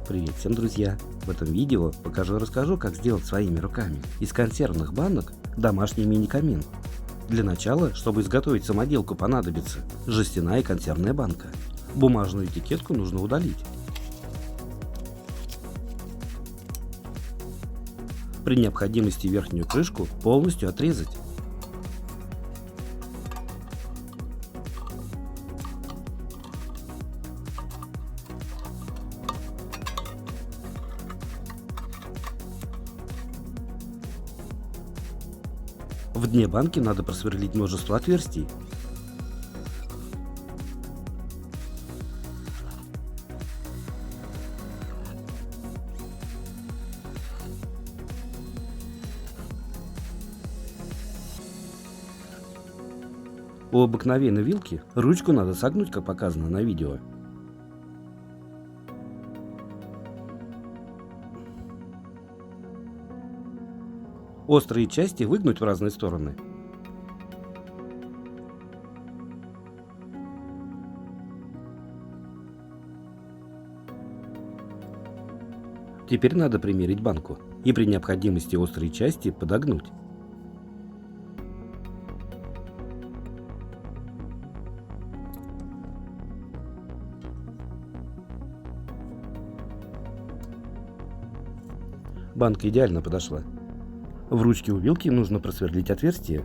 Привет всем, друзья! В этом видео расскажу, как сделать своими руками из консервных банок домашний мини-камин. Для начала, чтобы изготовить самоделку, понадобится жестяная консервная банка. Бумажную этикетку нужно удалить. При необходимости верхнюю крышку полностью отрезать. В дне банки надо просверлить множество отверстий. У обыкновенной вилки ручку надо согнуть, как показано на видео. Острые части выгнуть в разные стороны. Теперь надо примерить банку и при необходимости острые части подогнуть. Банка идеально подошла. В ручке у вилки нужно просверлить отверстие.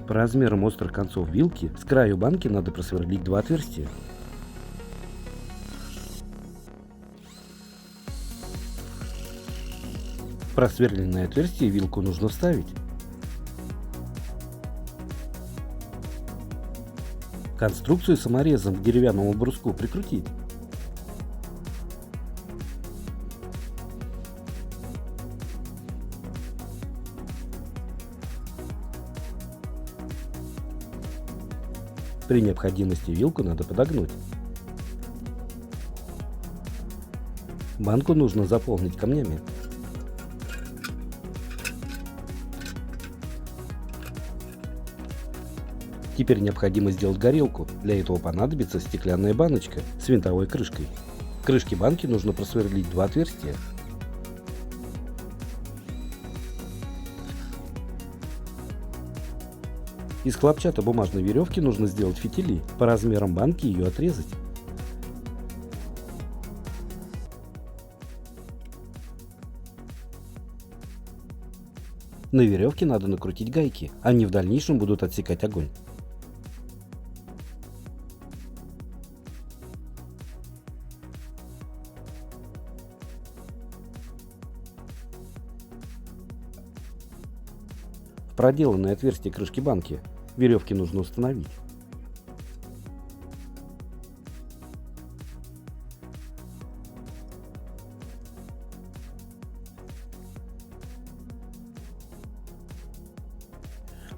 По размерам острых концов вилки с краю банки надо просверлить два отверстия. В просверленное отверстие вилку нужно вставить. Конструкцию саморезом к деревянному бруску прикрутить. При необходимости вилку надо подогнуть. Банку нужно заполнить камнями. Теперь необходимо сделать горелку. Для этого понадобится стеклянная баночка с винтовой крышкой. В крышке банки нужно просверлить два отверстия. Из хлопчатобумажной веревки нужно сделать фитили. По размерам банки ее отрезать. На веревке надо накрутить гайки. Они в дальнейшем будут отсекать огонь. В проделанное отверстие крышки банки веревки нужно установить.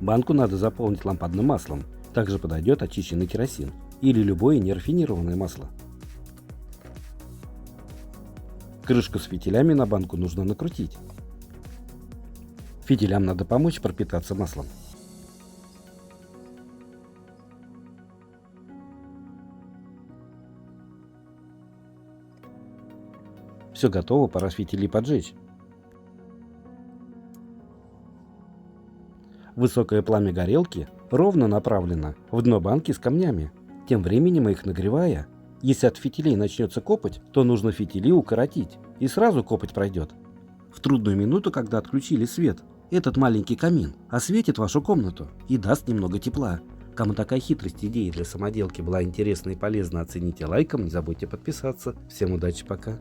Банку надо заполнить лампадным маслом. Также подойдет очищенный керосин или любое нерафинированное масло. Крышку с фитилями на банку нужно накрутить. Фитилям надо помочь пропитаться маслом. Все готово, пора фитили поджечь. Высокое пламя горелки ровно направлено в дно банки с камнями. Тем временем их нагревая, если от фитилей начнется копоть, то нужно фитили укоротить, и сразу копоть пройдет. В трудную минуту, когда отключили свет, этот маленький камин осветит вашу комнату и даст немного тепла. Кому такая хитрость идеи для самоделки была интересна и полезна, оцените лайком, не забудьте подписаться. Всем удачи, пока!